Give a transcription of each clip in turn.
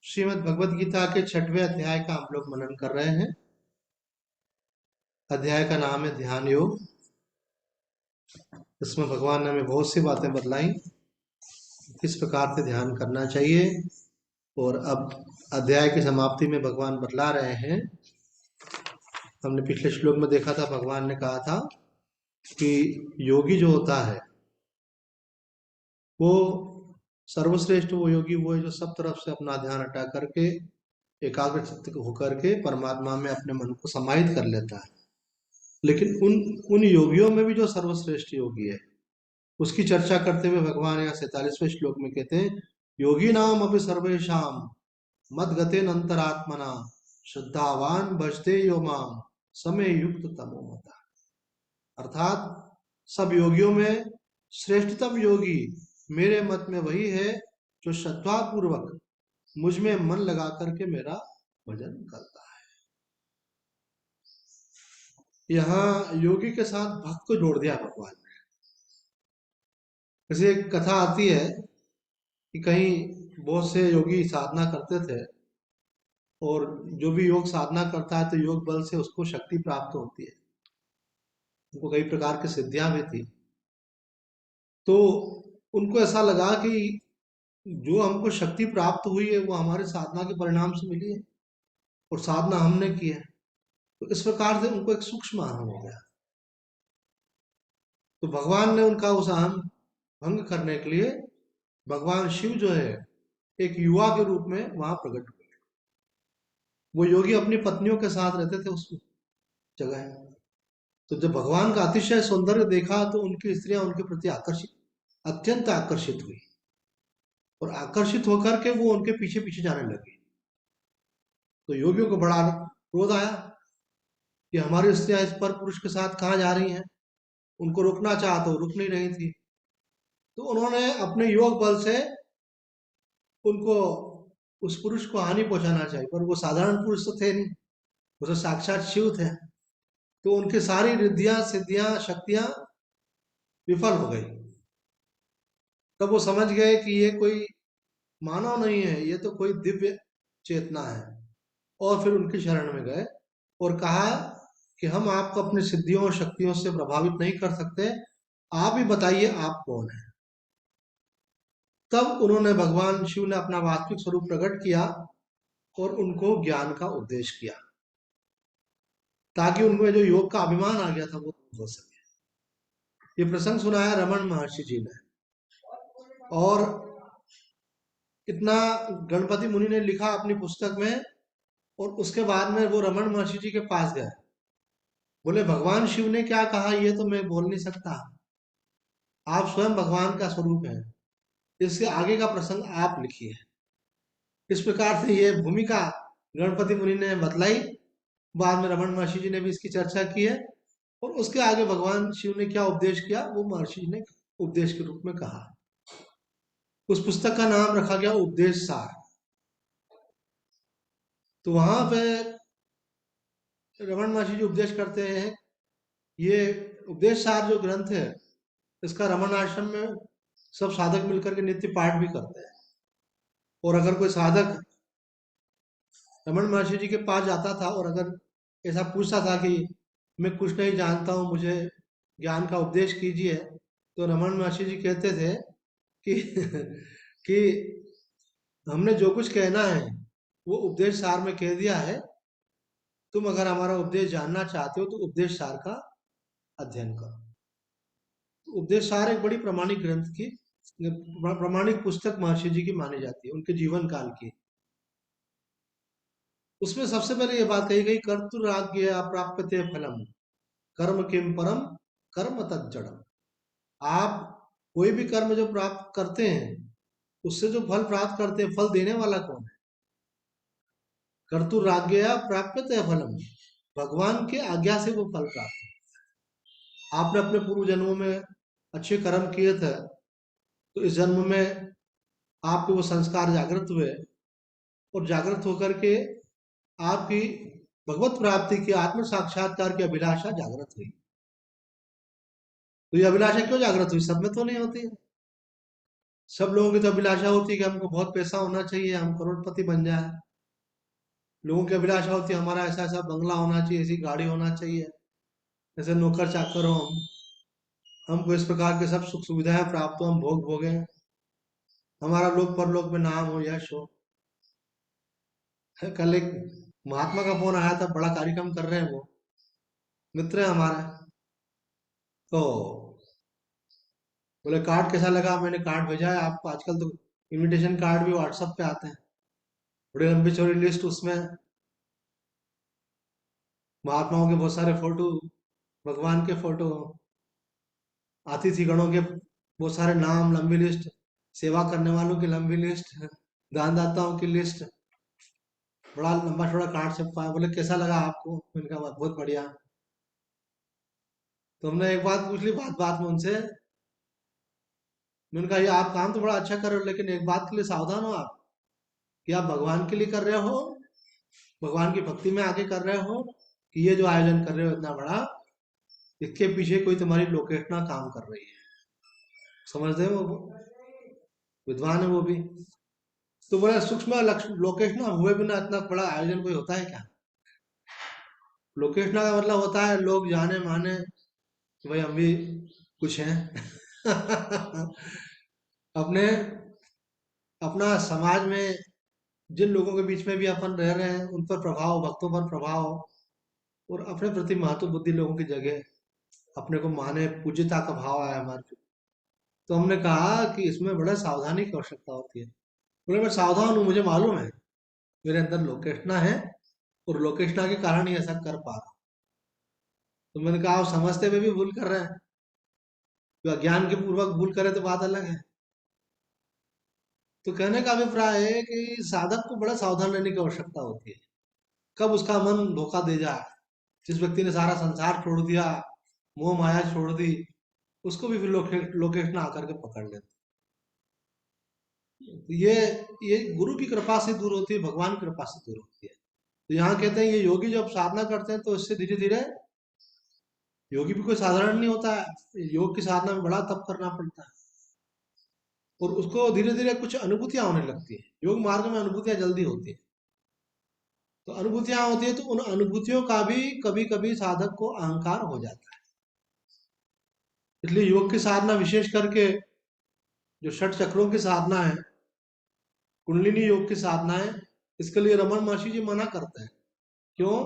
श्रीमद् भगवत गीता के 6वें अध्याय का हम लोग मनन कर रहे हैं। अध्याय का नाम है ध्यान योग। इसमें भगवान ने हमें बहुत सी बातें बतलाई, किस प्रकार से ध्यान करना चाहिए। और अब अध्याय की समाप्ति में भगवान बतला रहे हैं। हमने पिछले श्लोक में देखा था, भगवान ने कहा था कि योगी जो होता है वो सर्वश्रेष्ठ वो योगी वो है जो सब तरफ से अपना ध्यान हटा करके एकाग्र चित्त होकर के परमात्मा में अपने मन को समाहित कर लेता है। लेकिन उन उन योगियों में भी जो सर्वश्रेष्ठ योगी है उसकी चर्चा करते हुए भगवान यहाँ 47वें श्लोक में कहते हैं, योगी नाम अपि सर्वेशाम मद गते अंतरात्मना श्रद्धावान भजते यो माम समय युक्त तमो मता। अर्थात सब योगियों में श्रेष्ठतम योगी मेरे मत में वही है जो श्रद्धा पूर्वक मुझ में मन लगा करके मेरा भजन करता है। यहाँ योगी के साथ भक्त को जोड़ दिया भगवान ने। जैसे एक कथा आती है कि कहीं बहुत से योगी साधना करते थे और जो भी योग साधना करता है तो योग बल से उसको शक्ति प्राप्त होती है, उनको कई प्रकार की सिद्धियां भी थी। तो उनको ऐसा लगा कि जो हमको शक्ति प्राप्त हुई है वो हमारे साधना के परिणाम से मिली है और साधना हमने की है। तो इस प्रकार से उनको एक सूक्ष्म अहम हो गया। तो भगवान ने उनका उस अहम भंग करने के लिए भगवान शिव जो है एक युवा के रूप में वहां प्रकट हुए। वो योगी अपनी पत्नियों के साथ रहते थे उस जगह। तो जब भगवान का अतिशय सौंदर्य देखा तो उनकी स्त्रियां उनके प्रति अत्यंत आकर्षित हुई और आकर्षित होकर के वो उनके पीछे पीछे जाने लगी। तो योगियों को बड़ा क्रोध आया कि हमारी स्त्रियां इस पर पुरुष के साथ कहाँ जा रही हैं। उनको रुकना चाहा तो रुक नहीं रही थी। तो उन्होंने अपने योग बल से उनको उस पुरुष को हानि पहुंचाना चाहिए, पर वो साधारण पुरुष तो थे नहीं, वो तो साक्षात शिव थे। तो उनकी सारी रिद्धियां सिद्धियां शक्तियां विफल हो गई। तब वो समझ गए कि ये कोई मानव नहीं है, ये तो कोई दिव्य चेतना है। और फिर उनकी शरण में गए और कहा कि हम आपको अपनी सिद्धियों और शक्तियों से प्रभावित नहीं कर सकते, आप ही बताइए आप कौन है। तब उन्होंने भगवान शिव ने अपना वास्तविक स्वरूप प्रकट किया और उनको ज्ञान का उपदेश किया, ताकि उनमें जो योग का अभिमान आ गया था वो हो सके। ये प्रसंग सुनाया रमन महर्षि जी ने। और इतना गणपति मुनि ने लिखा अपनी पुस्तक में। और उसके बाद में वो रमन महर्षि जी के पास गए, बोले भगवान शिव ने क्या कहा ये तो मैं बोल नहीं सकता, आप स्वयं भगवान का स्वरूप है, इसके आगे का प्रसंग आप लिखिए। इस प्रकार से ये भूमिका गणपति मुनि ने बतलाई। बाद में रमन महर्षि जी ने भी इसकी चर्चा की है। और उसके आगे भगवान शिव ने क्या उपदेश किया वो महर्षि जी ने उपदेश के रूप में कहा। उस पुस्तक का नाम रखा गया उपदेश सार। तो वहां पे रमन महर्षि जी उपदेश करते हैं। ये उपदेश सार जो ग्रंथ है इसका रमन आश्रम में सब साधक मिलकर के नित्य पाठ भी करते हैं। और अगर कोई साधक रमन महर्षि जी के पास जाता था और अगर ऐसा पूछता था कि मैं कुछ नहीं जानता हूँ, मुझे ज्ञान का उपदेश कीजिए, तो रमन महर्षि जी कहते थे कि कि हमने जो कुछ कहना है वो उपदेश सार में कह दिया है। तुम अगर हमारा उपदेश जानना चाहते हो तो उपदेश सार का अध्ययन करो। तो उपदेश सार एक बड़ी प्रमाणिक ग्रंथ की प्रमाणिक पुस्तक महर्षि जी की मानी जाती है, उनके जीवन काल की। उसमें सबसे पहले ये बात कही गई, कर्तुराज्ञया अप्राप्यते फलम कर्म किम परम कर्म तज्जड़म। आप कोई भी कर्म जो प्राप्त करते हैं उससे जो फल प्राप्त करते हैं, फल देने वाला कौन है? कर्तुराज्ञया प्राप्यते फलम, भगवान के आज्ञा से वो फल प्राप्त है। आपने अपने पूर्व जन्मों में अच्छे कर्म किए थे तो इस जन्म में आपके वो संस्कार जागृत हुए और जागृत होकर के आपकी भगवत प्राप्ति की आत्म साक्षात्कार की अभिलाषा जागृत हुई। तो ये अभिलाषा क्यों जागृत हुई? सब में तो नहीं होती है। सब लोगों की तो अभिलाषा होती है कि हमको बहुत पैसा होना चाहिए, हम करोड़पति बन जाए। लोगों की अभिलाषा होती है हमारा ऐसा ऐसा बंगला होना चाहिए, ऐसी गाड़ी होना चाहिए, ऐसे नौकर चाकर हो हम, हमको इस प्रकार के सब सुख सुविधाएं प्राप्त हो, हम भोग भोगे, हमारा लोक परलोक में नाम हो, यश हो। कल एक महात्मा का फोन आया था, बड़ा कार्यक्रम कर रहे हैं वो, मित्र है हमारा। तो बोले कार्ड कैसा लगा, मैंने कार्ड भेजा है आपको, आजकल तो इनविटेशन कार्ड भी व्हाट्सएप पे आते हैं, बड़ी लंबी चौड़ी लिस्ट, उसमें महात्माओं के बहुत सारे फोटो, भगवान के फोटो, अतिथि गणों के बहुत सारे नाम, लंबी लिस्ट, सेवा करने वालों की लंबी लिस्ट, दानदाताओं की लिस्ट, बड़ा लंबा चौड़ा कार्ड छपा है। बोले कैसा लगा आपको, मैंने कहा बहुत बढ़िया। तो हमने एक बात पूछ ली बात बात में उनसे, मैंने कहा ये आप काम तो बड़ा अच्छा कर रहे हो, लेकिन एक बात के लिए सावधान हो आप, कि आप भगवान के लिए कर रहे हो, भगवान की भक्ति में आगे कर रहे हो, कि ये जो आयोजन कर रहे हो इतना बड़ा, इसके पीछे कोई तुम्हारी लोकेशना काम कर रही है। समझते हो वो, विद्वान है वो भी। तो बड़ा सूक्ष्म लक्ष्य लोकेशना हुए बिना इतना बड़ा आयोजन कोई होता है क्या? लोकेशना का मतलब होता है लोग जाने माने कि भाई हम भी कुछ हैं। अपने अपना समाज में जिन लोगों के बीच में भी अपन रह रहे हैं उन पर प्रभाव, भक्तों पर प्रभाव, और अपने प्रति महत्व बुद्धि लोगों की जगह, अपने को माने, पूज्यता का भाव आया हमारे। तो हमने कहा कि इसमें बड़ा सावधानी की आवश्यकता होती है। बोले मैं सावधान हूँ, मुझे मालूम है मेरे अंदर लोकेशना है, और लोकेशना के कारण ही ऐसा कर पा रहा हूँ। तो मैंने कहा आप समझते हुए भी भूल कर रहे हैं, तो अज्ञान के पूर्वक भूल करे तो बात अलग है। तो कहने का अभिप्राय है कि साधक को बड़ा सावधान रहने की आवश्यकता होती है, कब उसका मन धोखा दे जाए। जिस व्यक्ति ने सारा संसार छोड़ दिया, मोह माया छोड़ दी, उसको भी फिर लोकेशना आकर के पकड़ लेते। तो ये गुरु की कृपा से दूर होती है, भगवान की कृपा से दूर होती है। तो यहाँ कहते हैं ये योगी जब साधना करते हैं तो इससे धीरे धीरे, योगी भी कोई साधारण नहीं होता है, योग की साधना में बड़ा तप करना पड़ता है, और उसको धीरे धीरे कुछ अनुभूतियां होने लगती है। योग मार्ग में अनुभूतियां जल्दी होती है, तो अनुभूतियां होती है तो उन अनुभूतियों का भी कभी कभी साधक को अहंकार हो जाता है। इसलिए योग की साधना विशेष करके जो षट चक्रों की साधना है, कुंडलिनी योग की साधना है, इसके लिए रमन महर्षि जी मना करते हैं। क्यों?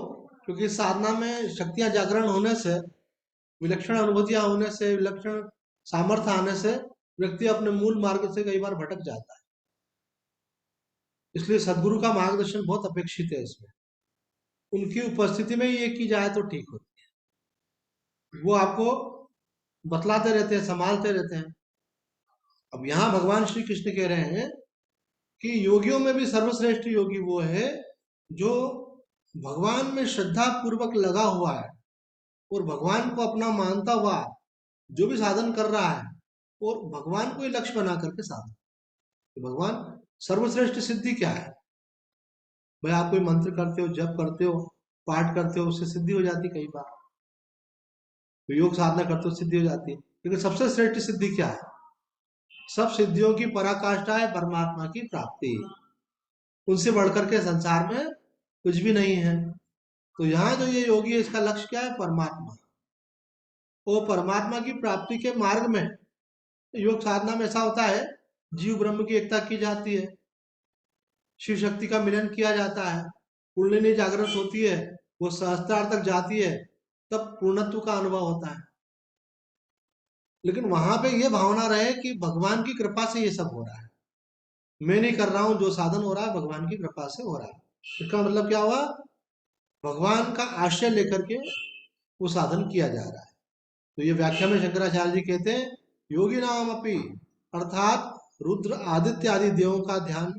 क्योंकि इस साधना में शक्तियां जागरण होने से, विलक्षण अनुभूतियां होने से, विलक्षण सामर्थ्य आने से व्यक्ति अपने मूल मार्ग से कई बार भटक जाता है। इसलिए सदगुरु का मार्गदर्शन बहुत अपेक्षित है इसमें। उनकी उपस्थिति में ये की जाए तो ठीक होती है, वो आपको बतलाते रहते हैं, संभालते रहते हैं। अब यहाँ भगवान श्री कृष्ण कह रहे हैं कि योगियों में भी सर्वश्रेष्ठ योगी वो है जो भगवान में श्रद्धा पूर्वक लगा हुआ है, और भगवान को अपना मानता हुआ जो भी साधन कर रहा है, और भगवान को ही लक्ष्य बना करके साधन। तो भगवान सर्वश्रेष्ठ सिद्धि क्या है? भाई आप कोई मंत्र करते हो, जप करते हो, पाठ करते हो, उससे सिद्धि हो जाती कई बार, तो योग साधना करते हो सिद्धि हो जाती है। लेकिन सबसे श्रेष्ठ सिद्धि क्या है? सब सिद्धियों की पराकाष्ठा है परमात्मा की प्राप्ति, उनसे बढ़कर के संसार में कुछ भी नहीं है। तो यहाँ जो ये योगी है इसका लक्ष्य क्या है? परमात्मा। वो परमात्मा की प्राप्ति के मार्ग में, योग साधना में ऐसा होता है जीव ब्रह्म की एकता की जाती है, शिव शक्ति का मिलन किया जाता है, कुंडलिनी जागृत होती है, वो सहस्त्रार तक जाती है, तब पूर्णत्व का अनुभव होता है। लेकिन वहां पे ये भावना रहे कि भगवान की कृपा से ये सब हो रहा है, मैं नहीं कर रहा हूँ, जो साधन हो रहा है भगवान की कृपा से हो रहा है। इसका मतलब क्या हुआ? भगवान का आश्रय लेकर के वो साधन किया जा रहा है। तो ये व्याख्या में शंकराचार्य जी कहते हैं योगी नाम अपि, अर्थात रुद्र आदित्य आदि देवों का ध्यान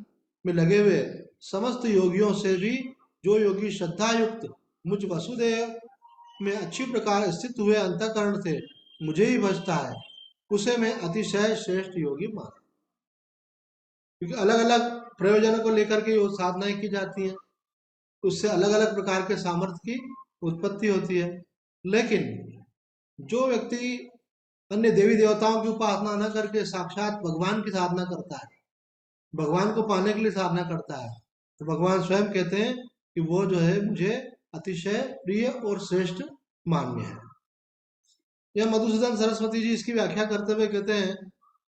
में लगे हुए समस्त योगियों से भी जो योगी श्रद्धा युक्त मुझ वसुदेव में अच्छी प्रकार स्थित हुए अंतःकरण से मुझे ही भजता है, उसे मैं अतिशय श्रेष्ठ योगी मान। क्योंकि अलग अलग प्रयोजनों को लेकर के वो साधनाएं की जाती हैं, उससे अलग अलग प्रकार के सामर्थ्य की उत्पत्ति होती है। लेकिन जो व्यक्ति अन्य देवी देवताओं की उपासना न करके साक्षात भगवान की साधना करता है, भगवान को पाने के लिए साधना करता है, तो भगवान स्वयं कहते हैं कि वो जो है मुझे अतिशय प्रिय और श्रेष्ठ मान्य है। यह मधुसूदन सरस्वती जी इसकी व्याख्या करते हुए कहते हैं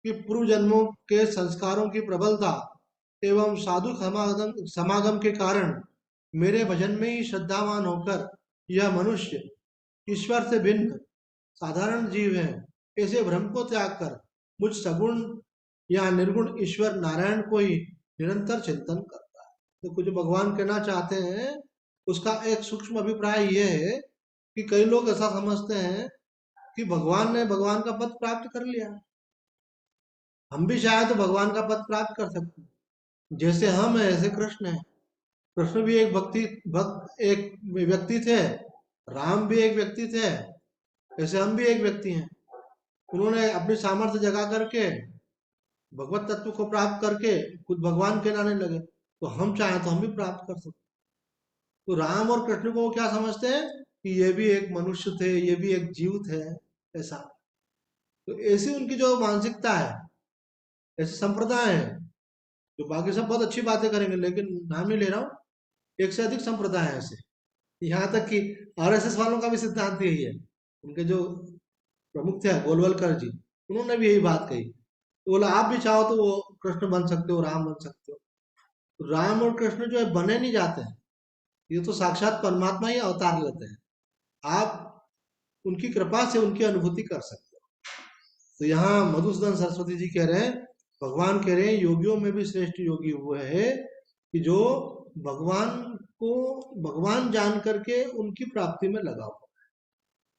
कि पूर्व जन्मों के संस्कारों की प्रबलता एवं साधु समागम समागम के कारण मेरे भजन में ही श्रद्धावान होकर यह मनुष्य ईश्वर से भिन्न साधारण जीव है, ऐसे भ्रम को त्याग कर मुझ सगुण या निर्गुण ईश्वर नारायण को ही निरंतर चिंतन करता है। तो कुछ भगवान कहना चाहते हैं, उसका एक सूक्ष्म अभिप्राय यह है कि कई लोग ऐसा समझते हैं कि भगवान ने भगवान का पद प्राप्त कर लिया, हम भी चाहे तो भगवान का पद प्राप्त कर सकते हैं। जैसे हम है ऐसे कृष्ण है, कृष्ण भी एक भक्त एक व्यक्ति थे, राम भी एक व्यक्ति थे, ऐसे हम भी एक व्यक्ति हैं। उन्होंने अपनी सामर्थ्य जगा करके भगवत तत्व को प्राप्त करके खुद भगवान कहलाने लगे, तो हम चाहें तो हम भी प्राप्त कर सकते। तो राम और कृष्ण को क्या समझते हैं कि ये भी एक मनुष्य थे, ये भी एक जीव थे, ऐसा। तो ऐसी उनकी जो मानसिकता है, ऐसे संप्रदाय है, जो बाकी सब बहुत अच्छी बातें करेंगे, लेकिन नाम नहीं ले रहा हूँ, एक से अधिक संप्रदाय है ऐसे। यहाँ तक कि आरएसएस वालों का भी सिद्धांत यही है। उनके जो प्रमुख थे गोलवलकर जी, उन्होंने भी यही बात कही, तो बोला आप भी चाहो तो वो कृष्ण बन सकते हो, राम बन सकते हो। तो राम और कृष्ण जो है बने नहीं जाते हैं, ये तो साक्षात परमात्मा ही अवतार लेते हैं। आप उनकी कृपा से उनकी अनुभूति कर सकते हो। तो यहाँ मधुसूदन सरस्वती जी कह रहे हैं, भगवान कह रहे हैं योगियों में भी श्रेष्ठ योगी वो है कि जो भगवान को भगवान जान करके उनकी प्राप्ति में लगा हुआ,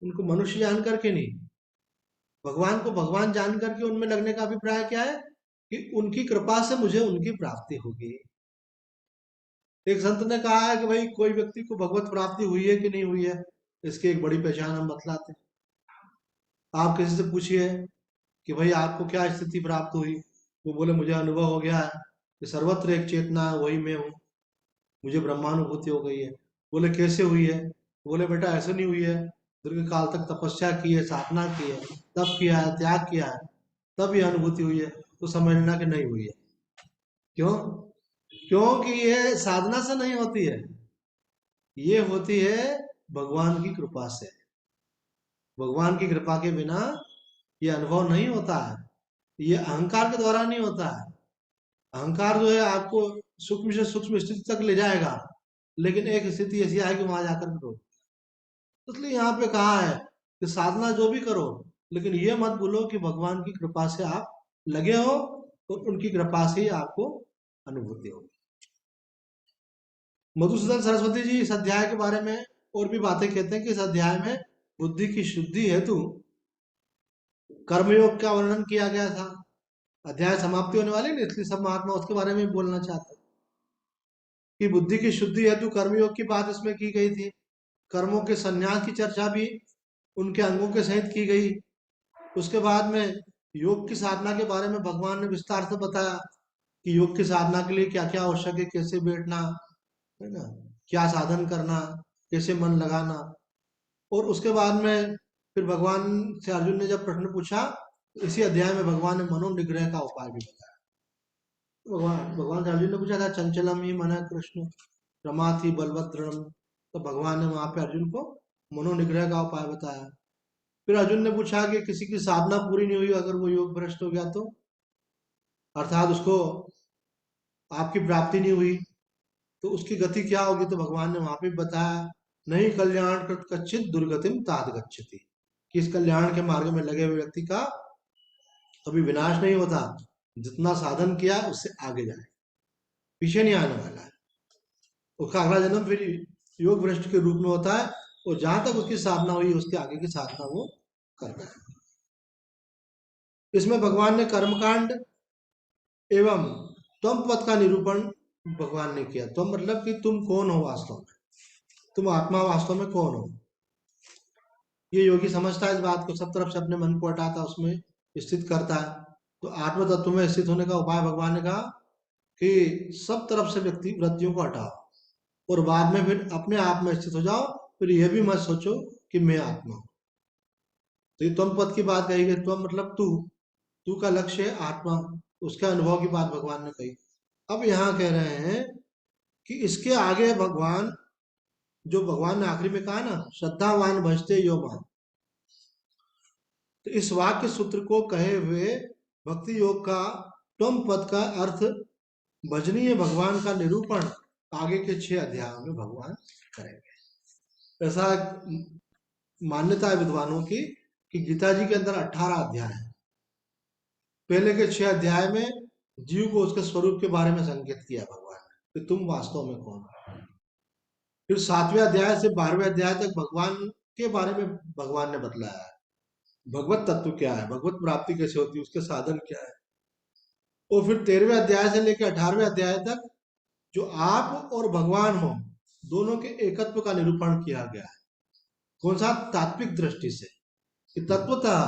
उनको मनुष्य जान करके नहीं, भगवान को भगवान जान करके उनमें लगने का अभिप्राय क्या है कि उनकी कृपा से मुझे उनकी प्राप्ति होगी। एक संत ने कहा है कि भाई कोई व्यक्ति को भगवत प्राप्ति हुई है कि नहीं हुई है, इसकी एक बड़ी पहचान हम बतलाते हैं। आप किसी से पूछिए कि भाई आपको क्या स्थिति प्राप्त हुई, वो बोले मुझे अनुभव हो गया है कि सर्वत्र एक चेतना है, वही मैं हूँ, मुझे ब्रह्मानुभूति हो गई है। बोले कैसे हुई है, बोले बेटा ऐसे नहीं हुई है, दीर्घ काल तक तपस्या की है, साधना की है, तप किया है, त्याग किया है, तब ये अनुभूति हुई है। तो समझना कि नहीं हुई है। क्यों? क्योंकि ये साधना से नहीं होती है, ये होती है भगवान की कृपा से। भगवान की कृपा के बिना ये अनुभव नहीं होता है, ये अहंकार के द्वारा नहीं होता है। अहंकार जो है आपको सूक्ष्म से सूक्ष्म स्थिति तक ले जाएगा, लेकिन एक स्थिति ऐसी आएगी वहां जाकर के रोक। इसलिए यहाँ पे कहा है कि साधना जो भी करो, लेकिन ये मत भूलो कि भगवान की कृपा से आप लगे हो, तो उनकी कृपा से ही आपको अनुभूति होगी। मधुसूदन सरस्वती जी इस अध्याय के बारे में और भी बातें कहते हैं कि इस अध्याय में बुद्धि की शुद्धि हेतु कर्मयोग का वर्णन किया गया था। अध्याय समाप्ति होने वाली, इसलिए सब महात्मा उसके बारे में बोलना चाहते हैं कि बुद्धि की शुद्धि हेतु कर्मयोग की बात इसमें की गई थी। कर्मों के संन्यास की चर्चा भी उनके अंगों के सहित की गई। उसके बाद में योग की साधना के बारे में भगवान ने विस्तार से बताया कि योग की साधना के लिए क्या क्या आवश्यक है, कैसे बैठना है ना, क्या साधन करना, कैसे मन लगाना। और उसके बाद में फिर भगवान से अर्जुन ने जब प्रश्न पूछा, तो इसी अध्याय में भगवान ने मनोनिग्रह का उपाय भी बताया। भगवान भगवान से अर्जुन ने पूछा था चंचलम ही मन कृष्ण रमाथि बलवद्रम, तो भगवान ने वहां पे अर्जुन को मनोनिग्रह का उपाय बताया। फिर अर्जुन ने पूछा कि किसी की साधना पूरी नहीं हुई, अगर वो योग भ्रष्ट हो गया तो, अर्थात उसको आपकी प्राप्ति नहीं हुई, तो उसकी गति क्या होगी। तो भगवान ने वहां पे बताया, नहीं कल्याण कृत कच्चित दुर्गतिम तात गच्छति, कि इस कल्याण के मार्ग में लगे हुए व्यक्ति का कभी विनाश नहीं होता, जितना साधन किया उससे आगे जाए, पीछे नहीं आने वाला है। उसका अगला जन्म फिर योग भ्रष्ट के रूप में होता है, और जहां तक उसकी साधना हुई उसके आगे की साधना वो करता है। इसमें भगवान ने कर्मकांड एवं त्वम पद का निरूपण भगवान ने किया। त्वम मतलब कि तुम कौन हो वास्तव में, तुम आत्मा वास्तव में कौन हो। ये योगी समझता है इस बात को, सब तरफ से अपने मन को हटाता, उसमें स्थित करता है। तो आत्म तत्व में स्थित होने का उपाय भगवान ने कहा कि सब तरफ से व्यक्ति वृत्तियों को हटाओ और बाद में फिर अपने आप में स्थित हो जाओ। फिर यह भी मत सोचो कि मैं आत्मा हूं। तो ये त्वम पद की बात कही गई। त्वम मतलब तू का लक्ष्य है आत्मा, उसके अनुभव की बात भगवान ने कही। अब यहाँ कह रहे हैं कि इसके आगे भगवान, जो भगवान ने आखिरी में कहा ना, श्रद्धावान भजते यो मान, तो इस वाक्य सूत्र को कहे हुए भक्ति योग का त्वम पद का अर्थ भजनीय भगवान का निरूपण आगे के 6 अध्यायों में भगवान करेंगे। ऐसा मान्यता है विद्वानों की कि गीता जी के अंदर 18 अध्याय है। पहले के 6 अध्याय में जीव को उसके स्वरूप के बारे में संकेत किया भगवान ने कि तुम वास्तव में कौन हो। फिर 7वें अध्याय से 12वें अध्याय तक भगवान के बारे में भगवान ने बतलाया है, भगवत तत्व क्या है, भगवत प्राप्ति कैसे होती है, उसके साधन क्या है। और फिर 13वें अध्याय से लेकर 18वें अध्याय तक जो आप और भगवान हो दोनों के एकत्व का निरूपण किया गया है। कौन सा? तात्विक दृष्टि से कि तत्वतः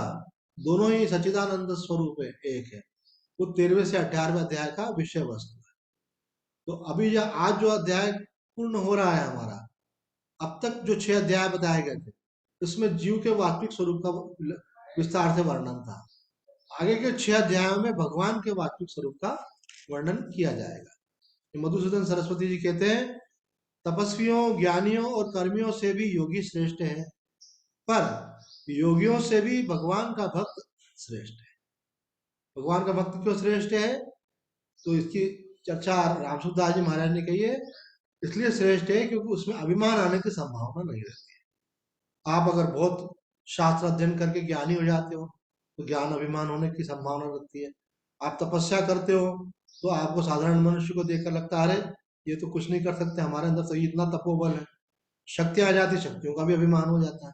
दोनों ही सच्चिदानंद स्वरूप है, एक है। वो 13वें से 18वें अध्याय का विषय वस्तु है। तो अभी यह आज जो अध्याय पूर्ण हो रहा है हमारा, अब तक जो 6 अध्याय बताए गए थे उसमें जीव के वास्तविक स्वरूप का विस्तार से वर्णन था। आगे के 6 अध्यायों में भगवान के वास्तविक स्वरूप का वर्णन किया जाएगा। मधुसूदन सरस्वती जी कहते हैं, तपस्वियों, ज्ञानियों और कर्मियों से भी योगी श्रेष्ठ है, पर योगियों से भी भगवान का भक्त श्रेष्ठ है। भगवान का भक्त क्यों श्रेष्ठ है? तो इसकी चर्चा रामसुखदास जी महाराज ने कही है। इसलिए श्रेष्ठ है क्योंकि उसमें अभिमान आने की संभावना नहीं रहती है। आप अगर बहुत शास्त्र अध्ययन करके ज्ञानी हो जाते हो तो ज्ञान अभिमान होने की संभावना रहती है। आप तपस्या करते हो तो आपको साधारण मनुष्य को देखकर लगता है, अरे ये तो कुछ नहीं कर सकते, हमारे अंदर तो इतना तपोबल है। शक्ति आ जाती, शक्तियों का भी अभिमान हो जाता है।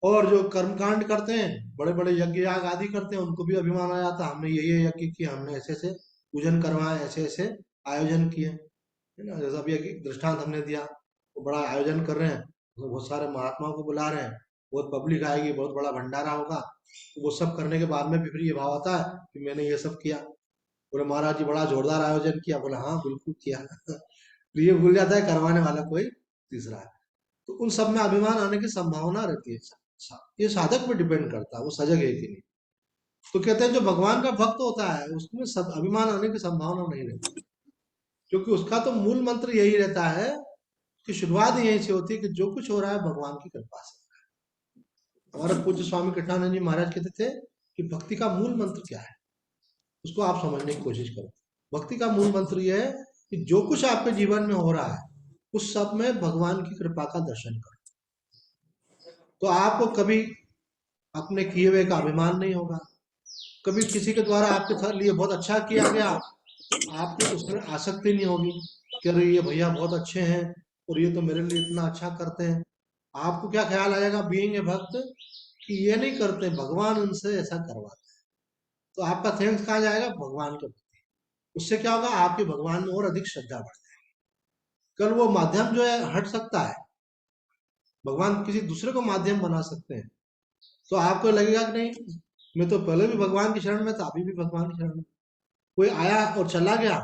और जो कर्मकांड करते हैं, बड़े बड़े यज्ञ याग आदि करते हैं, उनको भी अभिमान आ जाता है, हमने ये यज्ञ किया, हमने ऐसे ऐसे पूजन करवाए, ऐसे ऐसे आयोजन किए, है ना। जैसा अभी एक दृष्टांत हमने दिया, वो बड़ा आयोजन कर रहे हैं, उसमें बहुत सारे महात्माओं को बुला रहे हैं, बहुत पब्लिक आएगी, बहुत बड़ा भंडारा होगा, तो वो सब करने के बाद में भी फिर ये भाव आता है कि मैंने ये सब किया। बोले महाराज जी बड़ा जोरदार आयोजन किया। बोले हाँ बिल्कुल किया। तो ये भूल जाता है करवाने वाला कोई तीसरा है। तो उन सब में अभिमान आने की संभावना रहती है। ये साधक पे डिपेंड करता है वो सजग है कि नहीं। तो कहते हैं जो भगवान का भक्त होता है उसमें सब अभिमान आने की संभावना नहीं रहती, क्योंकि उसका तो मूल मंत्र यही रहता है कि शुरुआत ही यहीं से होती है कि जो कुछ हो रहा है भगवान की कृपा से। हमारे पूज्य स्वामी कृष्णानंद जी महाराज कहते थे कि भक्ति का मूल मंत्र क्या है, उसको आप समझने की कोशिश करो। भक्ति का मूल मंत्र यह है कि जो कुछ आपके जीवन में हो रहा है उस सब में भगवान की कृपा का दर्शन करो, तो आपको कभी अपने किए हुए का अभिमान नहीं होगा। कभी किसी के द्वारा आपके लिए बहुत अच्छा किया गया, आपको उसमें आसक्ति नहीं होगी कि अरे ये भैया बहुत अच्छे हैं और ये तो मेरे लिए इतना अच्छा करते हैं। आपको क्या ख्याल आएगा बीइंग ए भक्त कि ये नहीं करते, भगवान उनसे ऐसा करवाते हैं। तो आपका थैंक्स कहाँ जाएगा? भगवान के प्रति। उससे क्या होगा? आपके भगवान में और अधिक श्रद्धा बढ़ जाएगी। कल वो माध्यम जो है हट सकता है, भगवान किसी दूसरे को माध्यम बना सकते हैं, तो आपको लगेगा कि नहीं, मैं तो पहले भी भगवान की शरण में था, अभी भी भगवान की शरण में। कोई आया और चला गया,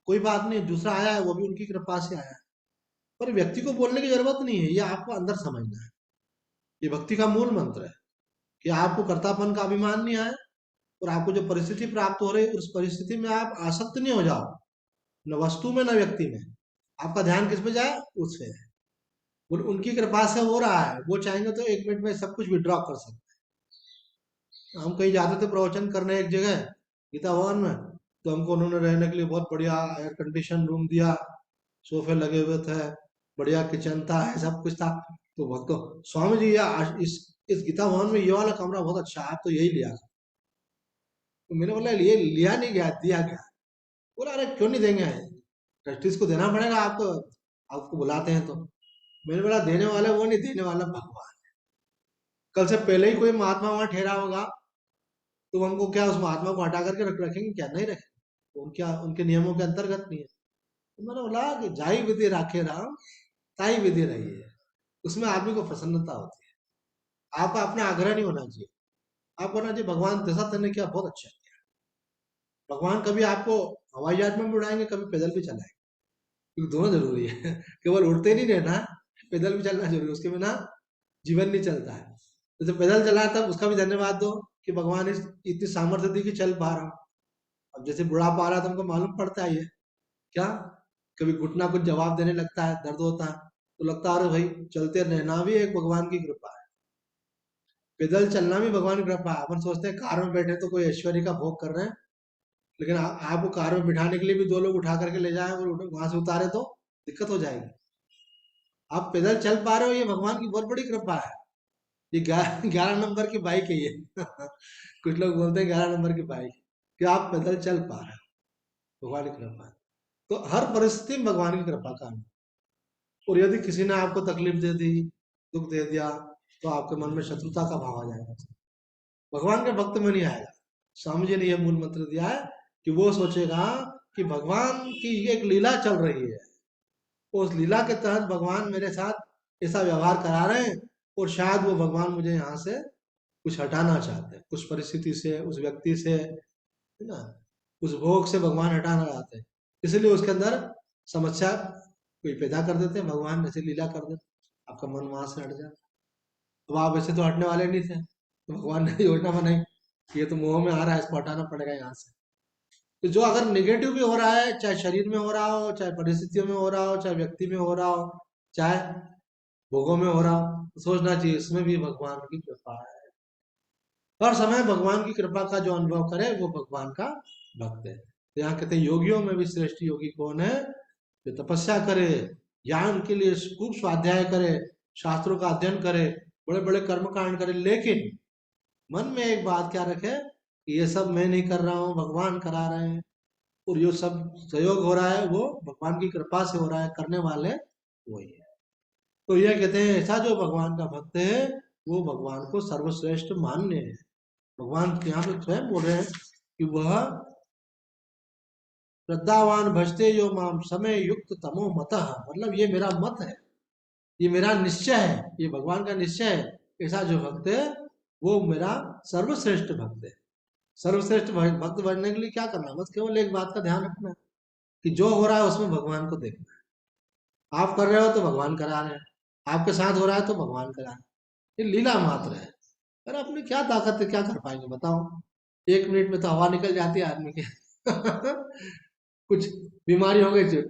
कोई बात नहीं, दूसरा आया है वो भी उनकी कृपा से आया है। पर व्यक्ति को बोलने की जरूरत नहीं है, ये आपको अंदर समझना है। ये भक्ति का मूल मंत्र है कि आपको कर्तापन का अभिमान नहीं आए, और आपको जो परिस्थिति प्राप्त हो रही है उस परिस्थिति में आप आसक्त नहीं हो जाओ, न वस्तु में न व्यक्ति में। आपका ध्यान किस पे जाए? उस पे। उनकी कृपा से हो रहा है, वो चाहेंगे तो 1 मिनट में सब कुछ विड्रॉ कर सकते हैं। हम कहीं जाते थे प्रवचन करने एक जगह गीता भवन में, तो हमको उन्होंने रहने के लिए बहुत बढ़िया एयर कंडीशन रूम दिया, सोफे लगे हुए थे, बढ़िया किचन था, है सब कुछ था। तो भक्तो स्वामी जी इस गीता भवन में ये वाला कमरा बहुत अच्छा है, आप तो यही लिया। तो मैंने बोला ये लिया नहीं गया, दिया गया। बोला अरे क्यों नहीं देंगे, ट्रस्टीज को देना पड़ेगा, आपको आपको बुलाते हैं तो। मैंने बोला देने वाला वो नहीं, देने वाला भगवान। कल से पहले ही कोई महात्मा वहां ठहरा होगा तो हमको क्या उस महात्मा को हटा करके रखेंगे क्या? नहीं रखेंगे, उनके उनके नियमों के अंतर्गत नहीं है। तो मैंने बोला कि जाई विधि राखे राम, ताई विधि रही है। उसमें आदमी को प्रसन्नता होती है। आपका अपना आग्रह नहीं होना चाहिए, आपको होना चाहिए भगवान जैसा तेने किया बहुत अच्छा किया। भगवान कभी आपको हवाई जहाज में भी उड़ाएंगे, कभी पैदल भी चलाएंगे, क्योंकि दोनों जरूरी है। केवल उड़ते नहीं रहना, पैदल भी चलना जरूरी है, उसके बिना जीवन नहीं चलता है। जैसे पैदल चला है तब उसका भी धन्यवाद दो कि भगवान इस इतनी सामर्थ्य दी कि चल पा रहा हूँ। अब जैसे बुढ़ापा आ रहा है तो हमको मालूम पड़ता है ये क्या, कभी घुटना कुछ जवाब देने लगता है, दर्द होता है, तो लगता है अरे भाई चलते रहना भी एक भगवान की कृपा है, पैदल चलना भी भगवान की कृपा है। अपन सोचते हैं कार में बैठे तो कोई ऐश्वर्य का भोग कर रहे हैं, लेकिन आपको कार में बिठाने के लिए भी दो लोग उठा करके ले जाए और वहां से उतारे तो दिक्कत हो जाएगी। आप पैदल चल पा रहे हो, ये भगवान की बहुत बड़ी कृपा है। ये 11 नंबर की बाइक है ये कुछ लोग बोलते हैं 11 नंबर की बाइक, कि आप पैदल चल पा रहे हो, भगवान की कृपा है। तो हर परिस्थिति में भगवान की कृपा का है। और यदि किसी ने आपको तकलीफ दे दी, दुख दे दिया, तो आपके मन में शत्रुता का भाव आ जाएगा, भगवान के भक्त में नहीं आएगा। स्वामी जी ने यह मूल मंत्र दिया है कि वो सोचेगा कि भगवान की एक लीला चल रही है, उस लीला के तहत भगवान मेरे साथ ऐसा व्यवहार करा रहे हैं, और शायद वो भगवान मुझे यहाँ से कुछ हटाना चाहते हैं, उस परिस्थिति से, उस व्यक्ति से, है ना, उस भोग से भगवान हटाना चाहते हैं। इसलिए उसके अंदर समस्या कोई पैदा कर देते हैं, भगवान ऐसे लीला कर देते, आपका मन वहां से हट जाता। अब आप ऐसे तो हटने वाले नहीं थे, तो भगवान ने योजना बनाई कि ये तो मोह में आ रहा है, इसको हटाना पड़ेगा यहाँ से। तो जो अगर निगेटिव भी हो रहा है, चाहे शरीर में हो रहा हो, चाहे परिस्थितियों में हो रहा हो, चाहे व्यक्ति में हो रहा हो, चाहे भोगों में हो रहा हो, तो सोचना चाहिए इसमें भी भगवान की कृपा है। हर समय भगवान की कृपा का जो अनुभव करे वो भगवान का भक्त है। तो यहाँ कहते हैं योगियों में भी श्रेष्ठ योगी कौन है, जो तपस्या करे, ज्ञान के लिए खूब स्वाध्याय करे, शास्त्रों का अध्ययन करे, बड़े बड़े कर्म कांड करे, लेकिन मन में एक बात क्या रखे कि ये सब मैं नहीं कर रहा हूँ, भगवान करा रहे हैं, और जो सब सहयोग हो रहा है वो भगवान की कृपा से हो रहा है, करने वाले वही है। तो यह कहते हैं ऐसा जो भगवान का भक्त है वो भगवान को सर्वश्रेष्ठ मान्य है। भगवान यहाँ पे स्वयं बोल रहे हैं कि वह श्रद्धावान भजते यो माम समय युक्त तमो मतः, मतलब ये मेरा मत है, ये मेरा निश्चय है, ये भगवान का निश्चय है। ऐसा जो भक्त है वो मेरा सर्वश्रेष्ठ भक्त है। सर्वश्रेष्ठ भक्त बनने के लिए क्या करना है, बस केवल एक बात का ध्यान रखना है कि जो हो रहा है उसमें भगवान को देखना है। आप कर रहे हो तो भगवान करा रहे हैं, आपके साथ हो रहा है तो भगवान करा रहे हैं, ये लीला मात्र है। अरे अपनी क्या ताकत है, क्या कर पाएंगे बताओ, 1 मिनट में तो हवा निकल जाती है आदमी के कुछ बीमारी हो गई,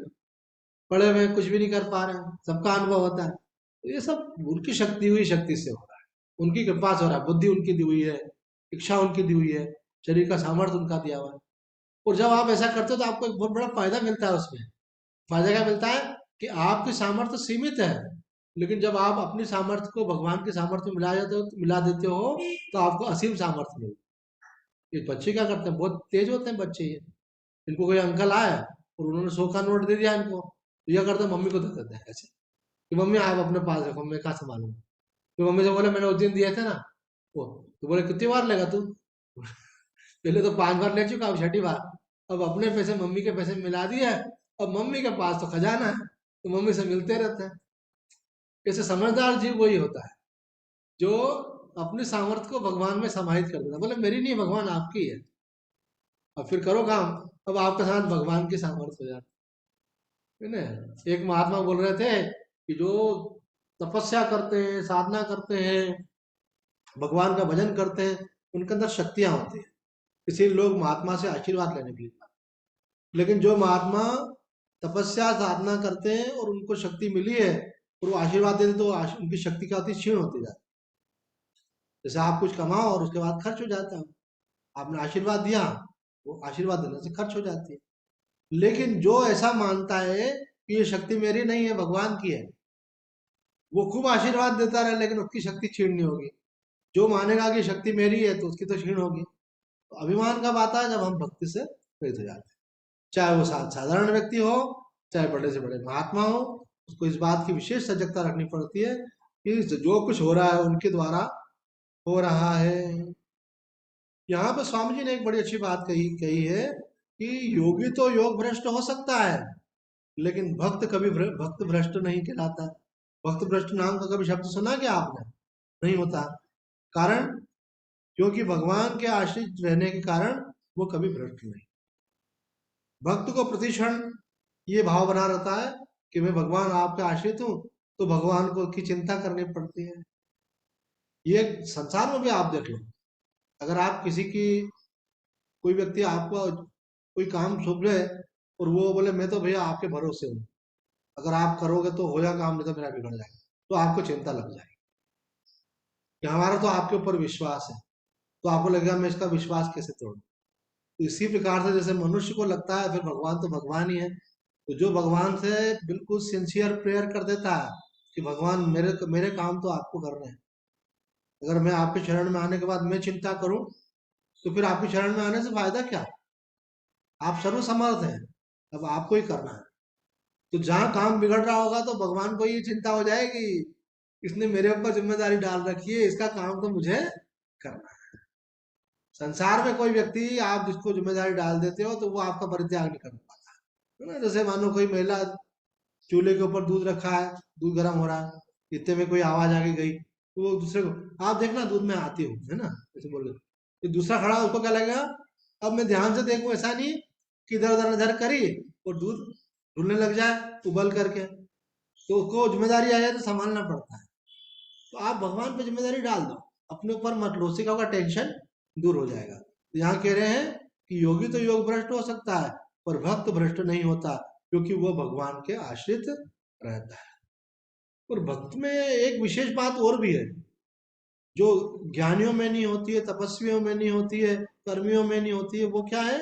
पड़े हुए कुछ भी नहीं कर पा रहे हैं, सबका अनुभव होता है। तो ये सब उनकी शक्ति हुई शक्ति से हो रहा है, उनकी कृपा से हो रहा है, बुद्धि उनकी दी हुई है, इच्छा उनकी दी हुई है, शरीर का सामर्थ्य उनका दिया हुआ है। और जब आप ऐसा करते हो तो आपको एक बहुत बड़ा फायदा मिलता है उसमें। फायदा क्या मिलता है कि आपकी सामर्थ्य सीमित है, लेकिन जब आप अपनी सामर्थ्य को भगवान की सामर्थ्य में मिला देते हो तो आपको असीम सामर्थ्य मिलती है। ये बच्चे क्या करते हैं, बहुत तेज होते हैं बच्चे ये, इनको कोई अंकल आए और उन्होंने 100 का नोट दे दिया इनको, तो यह करते हैं मम्मी को दे देते हैं ऐसे कि मम्मी आप अपने पास रखो, मैं कहाँ संभालूंगा। तो मम्मी से बोले मैंने उस दिन दिए थे ना वो, तो बोले कितनी बार लेगा तू पहले तो 5 बार ले चुका, अब 6ठी बार। अब अपने पैसे मम्मी के पैसे मिला दिए, अब मम्मी के पास तो खजाना है, तो मम्मी से मिलते रहते हैं। ऐसे समझदार जीव वही होता है जो अपनी सामर्थ्य को भगवान में समाहित कर देता है, बोले मेरी नहीं भगवान आपकी है, अब फिर करो काम। अब आपके साथ भगवान की सामर्थ्य हो जाती है ना। एक महात्मा बोल रहे थे कि जो तपस्या करते हैं, साधना करते हैं, भगवान का भजन करते हैं, उनके अंदर शक्तियां होती हैं, इसीलिए लोग महात्मा से आशीर्वाद लेने के लिए जाते हैं। लेकिन जो महात्मा तपस्या साधना करते हैं और उनको शक्ति मिली है और वो आशीर्वाद देते तो उनकी शक्ति क्या होती है, क्षीण होती जाती है। जैसे आप कुछ कमाओ और उसके बाद खर्च हो जाता है, आपने आशीर्वाद दिया, वो आशीर्वाद देने से खर्च हो जाती है। लेकिन जो ऐसा मानता है कि ये शक्ति मेरी नहीं है, भगवान की है, वो खूब आशीर्वाद देता रहे लेकिन उसकी शक्ति क्षीण नहीं होगी। जो मानेगा कि शक्ति मेरी है तो उसकी तो क्षीण होगी। तो अभिमान कब आता है, जब हम भक्ति से प्रेरित हो जाते हैं। चाहे वो साधारण व्यक्ति हो, चाहे बड़े से बड़े महात्मा हो, उसको इस बात की विशेष सजगता रखनी पड़ती है कि जो कुछ हो रहा है उनके द्वारा हो रहा है। यहाँ पे स्वामी जी ने एक बड़ी अच्छी बात कही कही है कि योगी तो योग भ्रष्ट हो सकता है, लेकिन भक्त कभी भक्त भ्रष्ट नहीं कहलाता। भक्त भ्रष्ट नाम का कभी शब्द सुना क्या आपने, नहीं होता। कारण, क्योंकि भगवान के आश्रित रहने के कारण वो कभी भ्रष्ट नहीं। भक्त को प्रतिक्षण ये भाव बना रहता है कि मैं भगवान आपका आश्रित हूँ, तो भगवान को की चिंता करनी पड़ती है। ये संसार में भी आप देख लो, अगर आप किसी की, कोई व्यक्ति आपको कोई काम सौंप ले और वो बोले मैं तो भैया आपके भरोसे हूँ, अगर आप करोगे तो होगा काम, नहीं तो मेरा बिगड़ जाएगा, तो आपको चिंता लग जाएगी कि हमारा तो आपके ऊपर विश्वास है, तो आपको लगेगा मैं इसका विश्वास कैसे तोड़ूं। तो इसी प्रकार से जैसे मनुष्य को लगता है फिर भगवान तो भगवान ही है, तो जो भगवान से बिल्कुल सिंसियर प्रेयर कर देता है कि भगवान मेरे मेरे काम तो आपको करने हैं, अगर मैं आपके शरण में आने के बाद मैं चिंता करूं तो फिर आपके शरण में आने से फायदा क्या। आप सर्वसमर्थ हैं, अब आपको ही करना है। तो जहां काम बिगड़ रहा होगा तो भगवान को ये चिंता हो जाएगी, इसने मेरे ऊपर जिम्मेदारी डाल रखी है, इसका काम तो मुझे करना है। संसार में कोई व्यक्ति आप जिसको जिम्मेदारी डाल देते हो तो वो आपका परित्याग नहीं कर पाता है ना। जैसे मानो कोई महिला चूल्हे के ऊपर दूध रखा है, दूध गर्म हो रहा है, इतने में कोई आवाज आके गई तो वो दूसरे को, आप देखना दूध में आती हूँ, है ना, ऐसे बोल रहे, तो दूसरा खड़ा उसको क्या लगेगा, अब मैं ध्यान से देखूं, ऐसा नहीं कि इधर उधर नजर करी और दूध ढूंढने लग जाए उबल करके, तो उसको जिम्मेदारी आ जाए तो संभालना पड़ता है। तो आप भगवान पे जिम्मेदारी डाल दो, अपने ऊपर मत लो, उससे क्या होगा, टेंशन दूर हो जाएगा। तो यहाँ कह रहे हैं कि योगी तो योग भ्रष्ट हो सकता है पर भक्त भ्रष्ट नहीं होता, क्योंकि वो भगवान के आश्रित रहता है। और भक्त में एक विशेष बात और भी है, जो ज्ञानियों में नहीं होती है, तपस्वियों में नहीं होती है, कर्मियों में नहीं होती है, वो क्या है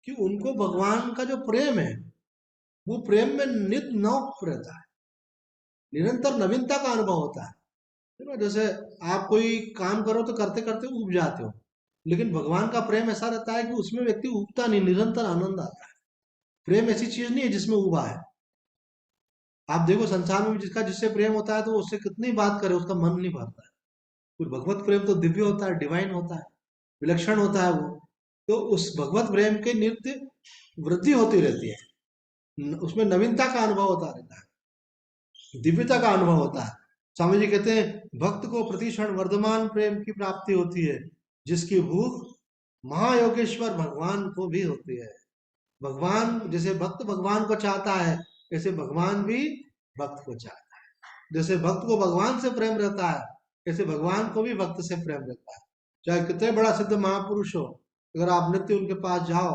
कि उनको भगवान का जो प्रेम है वो प्रेम में नित नव रहता है, निरंतर नवीनता का अनुभव होता है ना। जैसे आप कोई काम करो तो करते करते उब जाते हो, लेकिन भगवान का प्रेम ऐसा रहता है कि उसमें व्यक्ति उबता नहीं, निरंतर आनंद आता है। प्रेम ऐसी चीज नहीं है जिसमें उबा है। आप देखो संसार में जिसका जिससे प्रेम होता है तो वो उससे कितनी बात करे उसका मन नहीं भरता है। कुछ भगवत प्रेम तो दिव्य होता है, डिवाइन होता है, विलक्षण होता है वो। तो उस भगवत प्रेम के नित्य वृद्धि होती रहती है, उसमें नवीनता का अनुभव होता रहता है, दिव्यता का अनुभव होता है। स्वामी जी कहते हैं भक्त को प्रतिक्षण वर्धमान प्रेम की प्राप्ति होती है, जिसकी भूख महायोगेश्वर भगवान को भी होती है। भगवान जैसे भक्त भगवान को चाहता है, ऐसे भगवान भी भक्त को चाहता है। जैसे भक्त को भगवान से प्रेम रहता है, ऐसे भगवान को भी भक्त से प्रेम रहता है। चाहे कितने बड़ा सिद्ध महापुरुष हो, अगर आप नित्य उनके पास जाओ,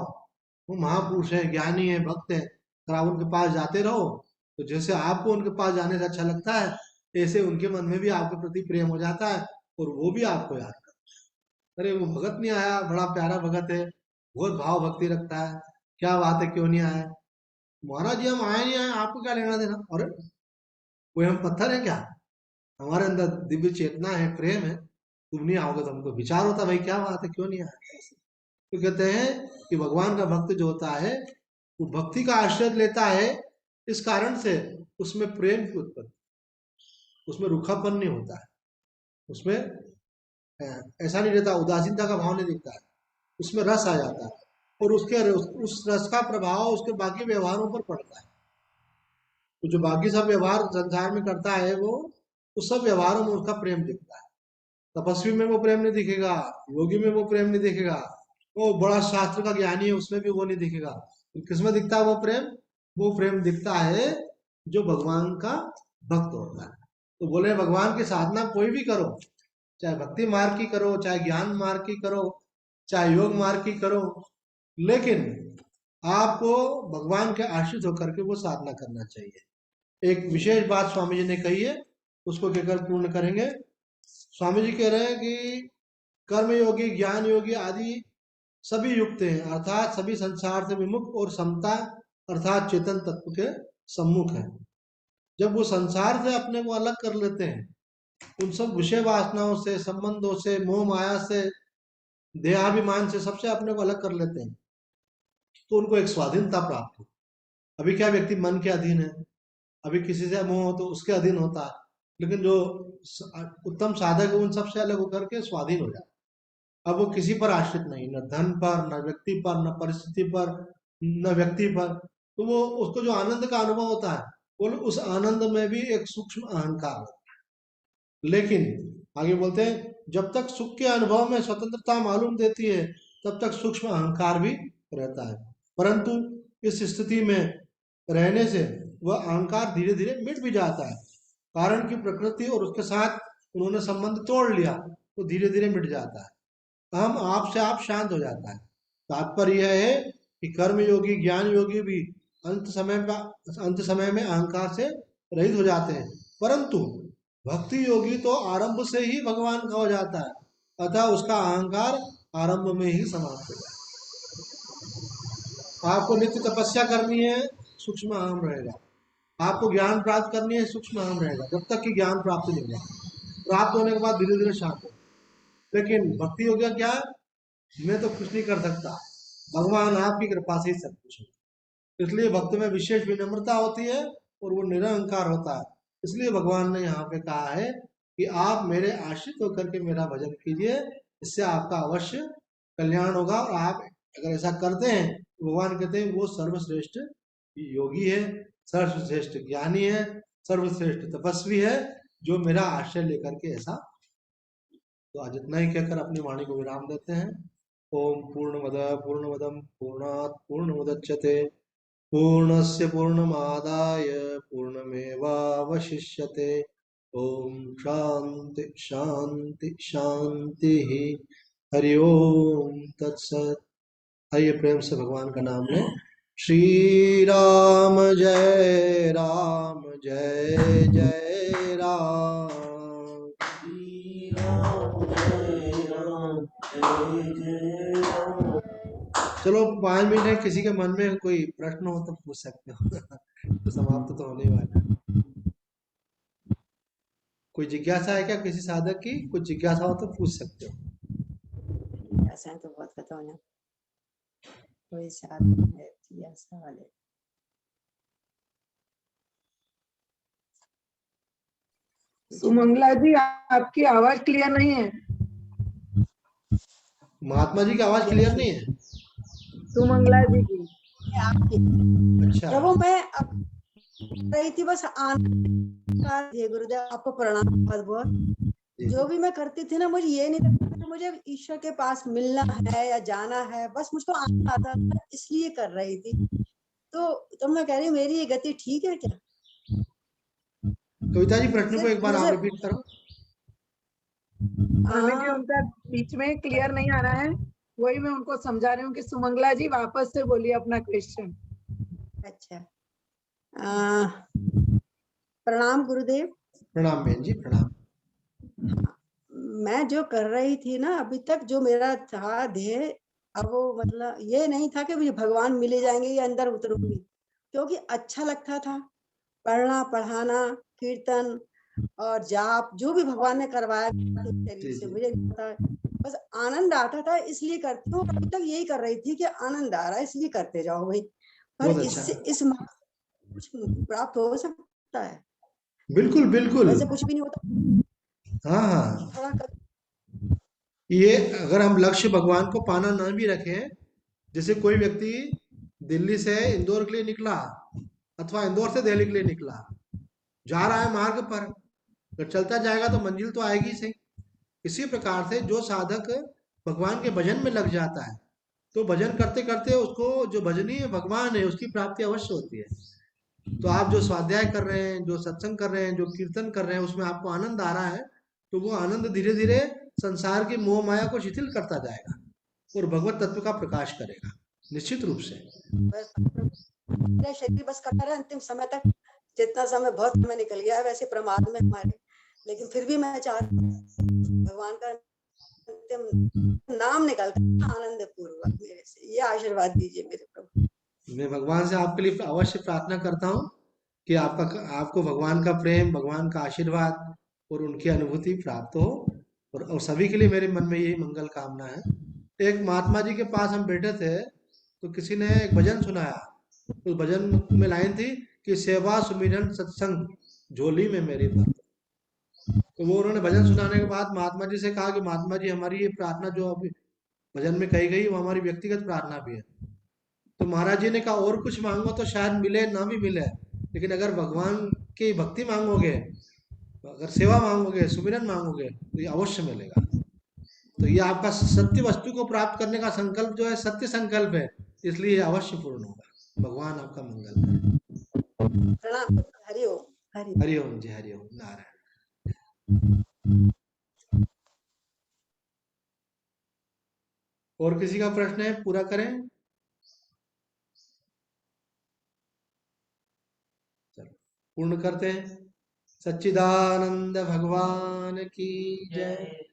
वो महापुरुष है, ज्ञानी है, भक्त है, अगर आप उनके पास जाते रहो तो जैसे आपको उनके पास जाने से अच्छा लगता है, ऐसे उनके मन में भी आपके प्रति प्रेम हो जाता है और वो भी आपको याद करते हैं। अरे वो भगत नहीं आया, बड़ा प्यारा भगत है, बहुत भाव भक्ति रखता है, क्या बात है क्यों नहीं आया। महाराज जी हम आए नहीं आए, आपको क्या लेना देना, अरे कोई हम पत्थर है क्या, हमारे अंदर दिव्य चेतना है, प्रेम है, तुम नहीं आओगे तो हमको विचार होता भाई क्या बात है क्यों नहीं आया। तो कहते हैं कि भगवान का भक्त जो होता है वो भक्ति का आश्रय लेता है, इस कारण से उसमें प्रेम की उत्पत्ति, उसमें रूखापन नहीं होता है, उसमें ऐसा नहीं रहता, उदासीनता का भाव नहीं दिखता है, उसमें रस आ जाता है और उस रस का प्रभाव उसके बाकी व्यवहारों पर पड़ता है। तो जो बाकी सब व्यवहार संसार में करता है वो उस सब व्यवहारों में उसका प्रेम दिखता है। तपस्वी में वो प्रेम नहीं दिखेगा, योगी में वो प्रेम नहीं दिखेगा, वो बड़ा शास्त्र का ज्ञानी है उसमें भी वो नहीं दिखेगा। तो किसमें दिखता है वो प्रेम, वो प्रेम दिखता है जो भगवान का भक्त होता है। तो बोले भगवान की साधना कोई भी करो, चाहे भक्ति मार्ग की करो, चाहे ज्ञान मार्ग की करो, चाहे योग मार्ग की करो, लेकिन आपको भगवान के आश्रित होकर के वो साधना करना चाहिए। एक विशेष बात स्वामी जी ने कही है, उसको कहकर पूर्ण करेंगे। स्वामी जी कह रहे हैं कि कर्म योगी, ज्ञान योगी आदि सभी युक्त हैं, अर्थात सभी संसार से विमुख और समता अर्थात चेतन तत्व के सम्मुख है। जब वो संसार से अपने को अलग कर लेते हैं, उन सब विषय वासनाओं से, संबंधों से, मोह माया से, देहाभिमान से, सबसे अपने को अलग कर लेते हैं, तो उनको एक स्वाधीनता प्राप्त हो। अभी क्या व्यक्ति मन के अधीन है, अभी किसी से मोह हो तो उसके अधीन होता है, लेकिन जो उत्तम साधक है उन सबसे अलग होकर के स्वाधीन हो जाता है। अब वो किसी पर आश्रित नहीं, न धन पर, न व्यक्ति पर, न परिस्थिति पर, न व्यक्ति पर। तो वो उसको जो आनंद का अनुभव होता है, वो उस आनंद में भी एक सूक्ष्म अहंकार होता है। लेकिन आगे बोलते हैं जब तक सुख के अनुभव में स्वतंत्रता मालूम देती है तब तक सूक्ष्म अहंकार भी रहता है, परंतु इस स्थिति में रहने से वह अहंकार धीरे धीरे मिट भी जाता है, कारण की प्रकृति और उसके साथ उन्होंने संबंध तोड़ लिया, तो धीरे धीरे मिट जाता है। हम आप से आप शांत हो जाता है। तात्पर्य यह है कि कर्म योगी, ज्ञान योगी भी अंत समय में अहंकार से रहित हो जाते हैं, परंतु भक्ति योगी तो आरंभ से ही भगवान का हो जाता है, अतः उसका अहंकार आरंभ में ही समाप्त हो जाता है। आपको नित्य तपस्या करनी है, सूक्ष्म अहम रहेगा। आपको ज्ञान प्राप्त करनी है, सूक्ष्म अहम रहेगा, जब तक कि ज्ञान प्राप्त नहीं होगा। प्राप्त होने के बाद धीरे धीरे शांत हो। लेकिन भक्ति हो गया क्या, मैं तो कुछ नहीं कर सकता, भगवान आपकी कृपा से ही सब कुछ है। इसलिए भक्त में विशेष विनम्रता होती है और वो निरहंकार होता है। इसलिए भगवान ने यहाँ पे कहा है कि आप मेरे आश्रित होकर के मेरा भजन कीजिए, इससे आपका अवश्य कल्याण होगा। और आप अगर ऐसा करते हैं तो भगवान कहते हैं वो सर्वश्रेष्ठ योगी है, सर्वश्रेष्ठ ज्ञानी है, सर्वश्रेष्ठ तपस्वी है, जो मेरा आश्रय लेकर के ऐसा। तो आज इतना ही कहकर अपनी वाणी को विराम देते हैं। ओम पूर्णमदम पूर्णात् पूर्णमुदच्यते पूर्णस्य पूर्णमादाय पूर्णमेवावशिष्यते। ओम शांति शांति शांति। हरि ओम तत्सत। आइए प्रेम से भगवान का नाम लें। श्री राम जय राम, जय जय राम। श्री राम जय राम, जय जय राम। चलो 5 मिनट है, किसी के मन में कोई प्रश्न हो तो पूछ सकते हो। तो समाप्त तो होने ही वाला है। कोई जिज्ञासा है क्या किसी साधक की? कुछ जिज्ञासा हो तो पूछ सकते हो। ऐसा है तो बहुत खतरनाक, कोई साधन है जिज्ञासा वाले। सुमंगला जी, आपकी आवाज क्लियर नहीं है। महात्मा जी की आवाज क्लियर नहीं है? सुमंगला जी की। आपकी अच्छा, प्रभु मैं अब रही थी बस गुरुदेव आपको प्रणाम बहुत बहुत। जो भी मैं करती थी ना, मुझे ये नहीं लगता कि मुझे ईश्वर के पास मिलना है या जाना है, बस मुझको आना आता था इसलिए कर रही थी। तो मैं कह रही हूँ मेरी ये गति ठीक है क्या? कविता जी प्रश्न को एक बार आप मुझे रिपीट करो। स्वामी जी, उनका बीच में क्लियर नहीं आ रहा है, वही मैं उनको समझा रही हूँ कि सुमंगला जी वापस से बोलिए अपना क्वेश्चन। अच्छा, प्रणाम गुरुदेव। प्रणाम बहन जी, प्रणाम। मैं जो कर रही थी ना अभी तक, जो मेरा था ध्येय, अब वो मतलब ये नहीं था कि मुझे भगवान मिले जाएंगे या अंदर उतरूंगी, क्योंकि अच्छा लगता था पढ़ना, पढ़ाना, कीर्तन और जाप, जो भी भगवान ने करवाया शरीर से मुझे पता, बस आनंद आता था इसलिए करती हूँ। अभी तक यही कर रही थी कि आनंद आ रहा है इसलिए करते जाओ भाई। पर बहुत अच्छा। इससे इस कुछ प्राप्त हो सकता है? बिल्कुल बिल्कुल। वैसे कुछ भी नहीं होता। हाँ हाँ, थोड़ा ये अगर हम लक्ष्य भगवान को पाना ना भी रखें, जैसे कोई व्यक्ति दिल्ली से इंदौर के लिए निकला अथवा इंदौर से दिल्ली के लिए निकला, जा रहा है मार्ग पर, अगर चलता जाएगा तो मंजिल तो आएगी सही। इसी प्रकार से जो साधक भगवान के भजन में लग जाता है, तो भजन करते करते उसको जो भजनीय भगवान है उसकी प्राप्ति अवश्य होती है। तो आप जो स्वाध्याय कर रहे हैं, जो सत्संग कर रहे हैं, जो कीर्तन कर रहे हैं, उसमें आपको आनंद आ रहा है, तो वो आनंद धीरे धीरे संसार की मोह माया को शिथिल करता जाएगा और भगवत तत्व का प्रकाश करेगा निश्चित रूप से। मेरा शरीर बस कटा रहा अंतिम समय तक, जितना समय बहुत समय निकल गया है वैसे प्रमाद में हमारे, लेकिन फिर भी मैं चाहती हूँ भगवान का अंतिम नाम निकलता आनंद पूर्वक मेरे से। ये आशीर्वाद दीजिए मेरे प्रभु। मैं भगवान से आपके लिए अवश्य प्रार्थना करता हूँ कि आपको भगवान का प्रेम, भगवान का आशीर्वाद और उनकी अनुभूति प्राप्त हो। और सभी के लिए मेरे मन में यही मंगल कामना है। एक महात्मा जी के पास हम बैठे थे, तो किसी ने एक भजन सुनाया। उस भजन में लाइन थी कि सेवा सुमिरन सत्संग झोली में मेरी भर। तो वो उन्होंने भजन सुनाने के बाद महात्मा जी से कहा कि महात्मा जी, हमारी ये प्रार्थना जो अभी भजन में कही गई वो हमारी व्यक्तिगत प्रार्थना भी है। तो महाराज जी ने कहा और कुछ मांगो तो शायद मिले ना भी मिले, लेकिन अगर भगवान की भक्ति मांगोगे, अगर सेवा मांगोगे, सुमिरन मांगोगे, तो ये अवश्य मिलेगा। तो ये आपका सत्य वस्तु को प्राप्त करने का संकल्प जो है सत्य संकल्प है, इसलिए ये अवश्य पूर्ण होगा। भगवान आपका मंगल करे। प्रणाम। हरि ओम। हरि ओम जी, हरि ओम, नारायण। और किसी का प्रश्न है, पूरा करें। चलो पूर्ण करते हैं। सच्चिदानंद भगवान की जय। जय